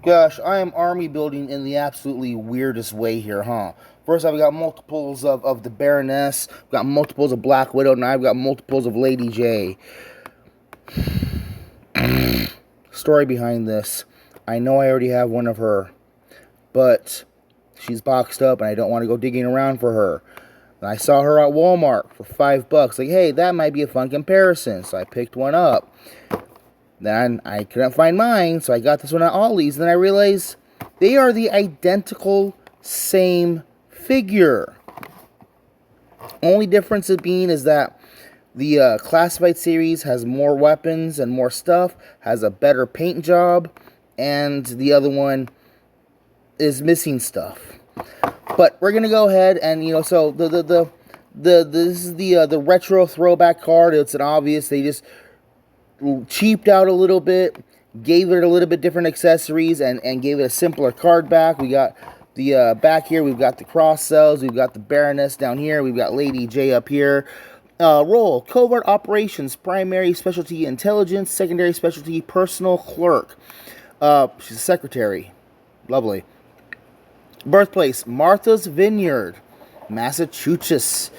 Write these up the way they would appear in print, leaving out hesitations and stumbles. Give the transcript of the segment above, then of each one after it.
Gosh, I am army building in the absolutely weirdest way here, huh? First, I've got multiples of the Baroness, I've got multiples of Black Widow, and I've got multiples of Lady Jaye. Story behind this. I know I already have one of her, but she's boxed up and I don't want to go digging around for her. And I saw her at Walmart for $5. Like, hey, that might be a fun comparison. So I picked one up. Then I couldn't find mine, so I got this one at Ollie's. Then I realized they are the identical same figure. Only difference it being is that the Classified series has more weapons and more stuff, has a better paint job, and the other one is missing stuff. But we're gonna go ahead and so this is the retro throwback card. It's an obvious. They just cheaped out a little bit, gave it a little bit different accessories, and gave it a simpler card back. We got the back here, we've got the cross cells, we've got the Baroness down here, we've got Lady Jaye up here. Role, covert operations, primary specialty intelligence, secondary specialty personal clerk. She's a secretary. Lovely. Birthplace, Martha's Vineyard, Massachusetts.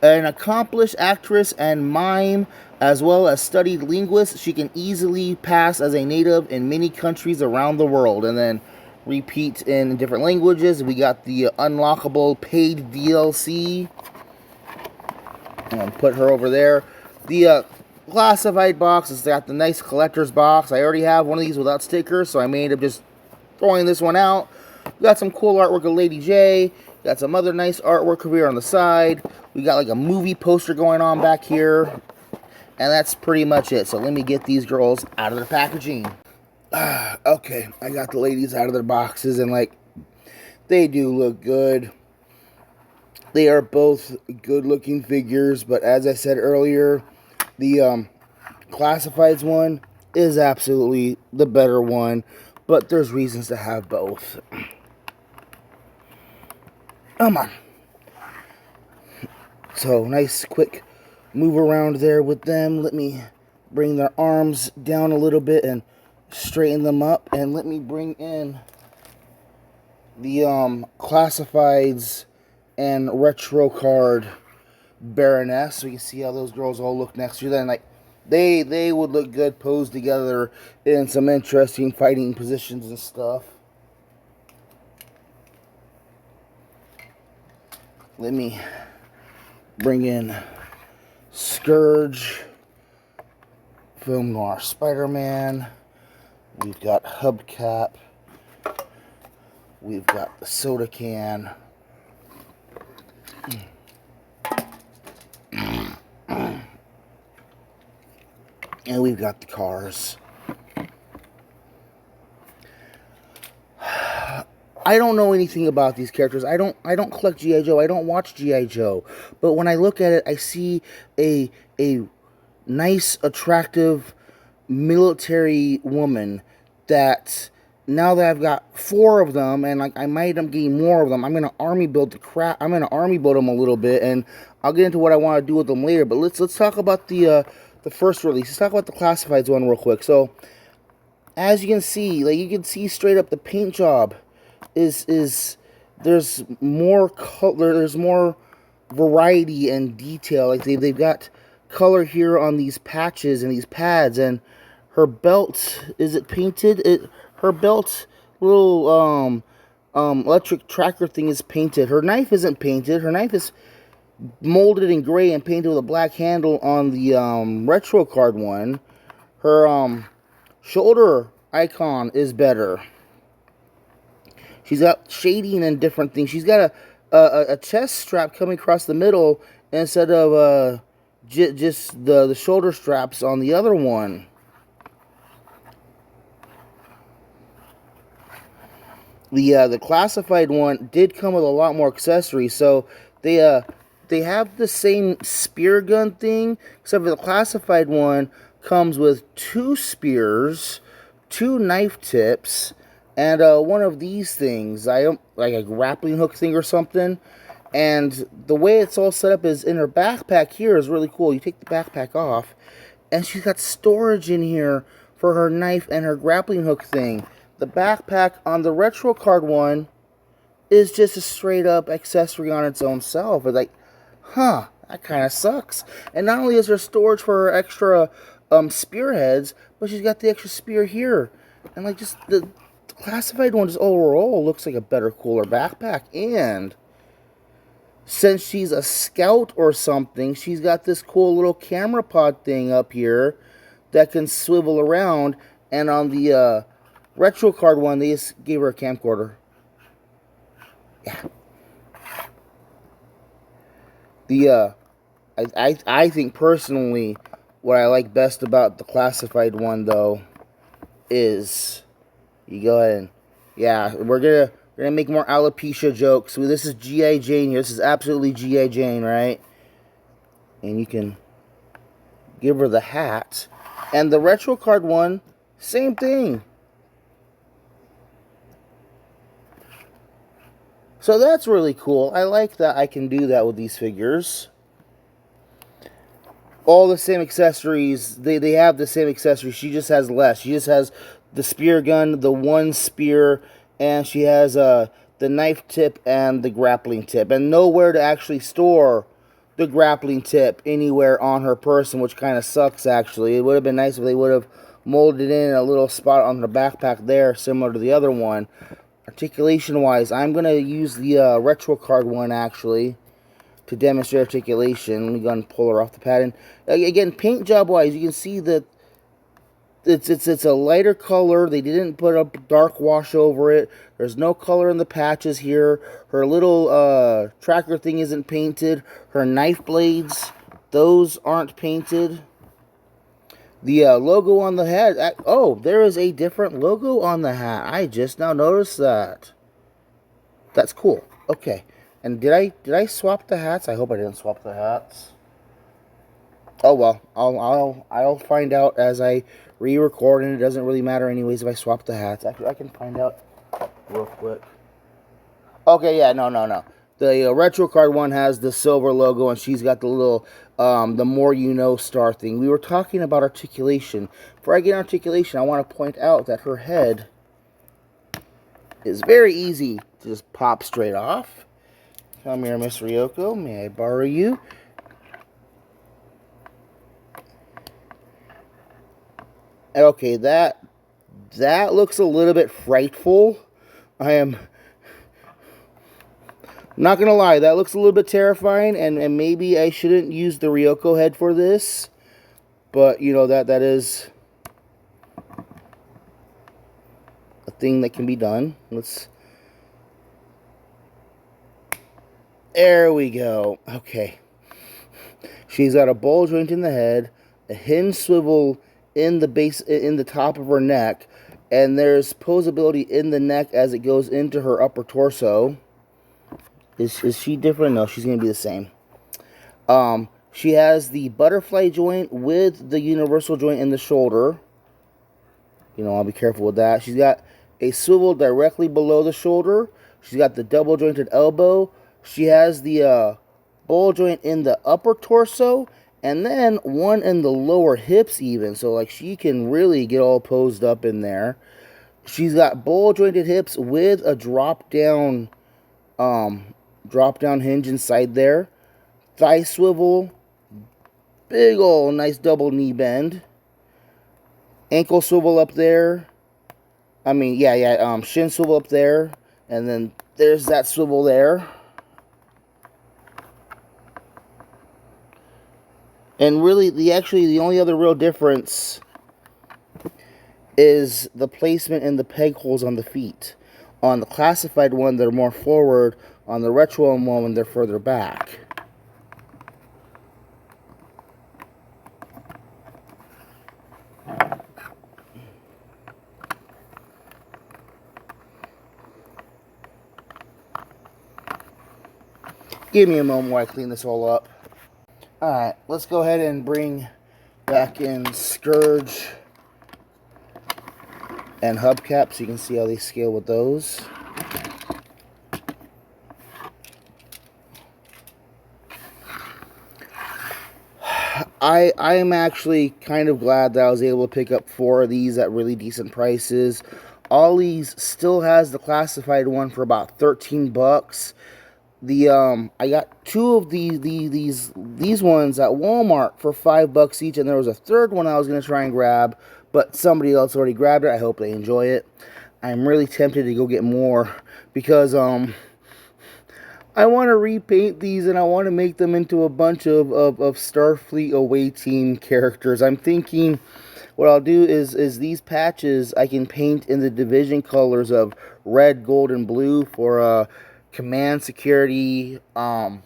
An accomplished actress and mime, as well as studied linguist, she can easily pass as a native in many countries around the world. And then repeat in different languages. We got the unlockable paid DLC. And put her over there. The classified box has got the nice collector's box. I already have one of these without stickers, so I may end up just throwing this one out. We got some cool artwork of Lady Jaye. Got some other nice artwork over here on the side. We got like a movie poster going on back here. And that's pretty much it. So let me get these girls out of their packaging. Okay, I got the ladies out of their boxes, and like, they do look good. They are both good looking figures, but as I said earlier, the Classifieds one is absolutely the better one, but there's reasons to have both. Come on. So, nice quick move around there with them. Let me bring their arms down a little bit and straighten them up, and let me bring in the Classifieds and retro card Baroness, so you can see how those girls all look next to you. Then, like, they would look good posed together in some interesting fighting positions and stuff. Let me bring in Scourge, Film Noir Spider-Man. We've got Hubcap. We've got the soda can. And we've got the cars. I don't know anything about these characters. I don't collect G.I. Joe. I don't watch G.I. Joe. But when I look at it, I see a nice, attractive military woman that, now that I've got 4 of them, and like I might end up getting more of them, I'm gonna army build the crap. I'm gonna army build them a little bit, and I'll get into what I want to do with them later. But let's talk about the first release. Let's talk about the Classifieds one real quick. So, as you can see, like, you can see straight up the paint job is there's more color, there's more variety and detail. Like they've got color here on these patches and these pads, and her belt, is it painted? Her belt little electric tracker thing is painted. Her knife isn't painted. Her knife is molded in gray and painted with a black handle on the retro card one. Her shoulder icon is better. She's got shading and different things. She's got a chest strap coming across the middle instead of just the shoulder straps on the other one. The Classified one did come with a lot more accessories. So they have the same spear gun thing, except for the Classified one comes with 2 spears, 2 knife tips, and one of these things, like a grappling hook thing or something. And the way it's all set up is in her backpack here is really cool. You take the backpack off, and she's got storage in here for her knife and her grappling hook thing. The backpack on the retro card one is just a straight up accessory on its own self. It's like, huh, that kind of sucks. And not only is there storage for her extra spearheads, but she's got the extra spear here. And like just the classified one just overall looks like a better, cooler backpack. And since she's a scout or something, she's got this cool little camera pod thing up here that can swivel around. And on the retro card one, they just gave her a camcorder. Yeah. The I think personally, what I like best about the classified one though is, you go ahead and, yeah, we're gonna make more alopecia jokes. So this is G.I. Jane here. This is absolutely G.I. Jane, right? And you can give her the hat. And the retro card one, same thing. So that's really cool. I like that I can do that with these figures. All the same accessories. They have the same accessories. She just has less. She just has the spear gun, the one spear, and she has the knife tip and the grappling tip. And nowhere to actually store the grappling tip anywhere on her person, which kind of sucks, actually. It would have been nice if they would have molded in a little spot on the backpack there, similar to the other one. Articulation-wise, I'm going to use the retro card one, actually, to demonstrate articulation. Let me go and pull her off the pad. And again, paint job-wise, you can see that it's a lighter color. They didn't put a dark wash over it. There's no color in the patches here. Her little tracker thing isn't painted. Her knife blades, those aren't painted. The logo on the hat. Oh, there is a different logo on the hat. I just now noticed that. That's cool. Okay. And did I swap the hats? I hope I didn't swap the hats. Oh well, I'll find out as I re-record, and it doesn't really matter anyways if I swap the hats. I can find out real quick. Okay, yeah, no. The retro card one has the silver logo, and she's got the little, the more you know star thing. We were talking about articulation. Before I get articulation, I want to point out that her head is very easy to just pop straight off. Come here, Miss Ryoko. May I borrow you? Okay, that looks a little bit frightful. I am not gonna lie, that looks a little bit terrifying, and maybe I shouldn't use the Ryoko head for this, but you know, that is a thing that can be done. There we go. Okay, she's got a ball joint in the head, a hinge swivel in the base, in the top of her neck, and there's posability in the neck as it goes into her upper torso. Is she different? No, she's going to be the same. She has the butterfly joint with the universal joint in the shoulder. You know, I'll be careful with that. She's got a swivel directly below the shoulder. She's got the double jointed elbow. She has the ball joint in the upper torso, and then one in the lower hips even. So, like, she can really get all posed up in there. She's got ball jointed hips with a drop down hinge inside there. Thigh swivel. Big ol' nice double knee bend. Ankle swivel up there. I mean, shin swivel up there. And then there's that swivel there. And really, the only other real difference is the placement in the peg holes on the feet. On the classified one, they're more forward. On the retro one, they're further back. Give me a moment while I clean this all up. Alright, let's go ahead and bring back in Scourge and hubcap so you can see how they scale with those. I am actually kind of glad that I was able to pick up 4 of these at really decent prices. Ollie's still has the classified one for about 13 bucks. I got two of these ones at Walmart for $5 each, and there was a third one I was gonna try and grab, but somebody else already grabbed it. I hope they enjoy it. I'm really tempted to go get more because I want to repaint these, and I want to make them into a bunch of Starfleet away team characters. I'm thinking what I'll do is these patches I can paint in the division colors of red, gold, and blue for command, security. No,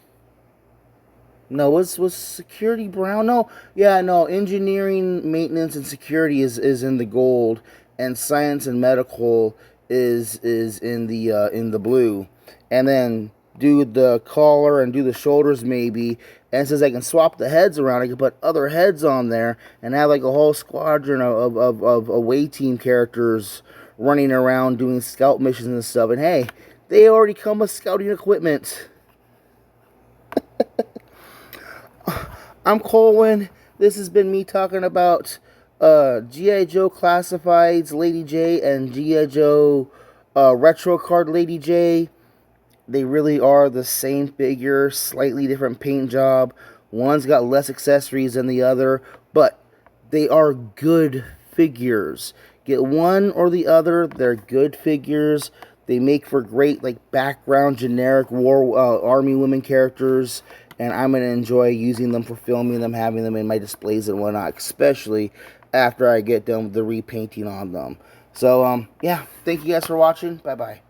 was security brown? No, yeah, no. Engineering, maintenance, and security is in the gold, and science and medical is in the blue, and then do the collar and do the shoulders maybe. And it says I can swap the heads around. I can put other heads on there and have like a whole squadron of away team characters running around doing scout missions and stuff. And hey, they already come with scouting equipment. I'm Colwen. This has been me talking about G.I. Joe Classifieds Lady Jaye and G.I. Joe Retro Card Lady Jaye. They really are the same figure, slightly different paint job. One's got less accessories than the other, but they are good figures. Get one or the other, they're good figures. They make for great, like, background, generic war army women characters, and I'm going to enjoy using them for filming them, having them in my displays and whatnot, especially after I get done with the repainting on them. So, yeah, thank you guys for watching. Bye-bye.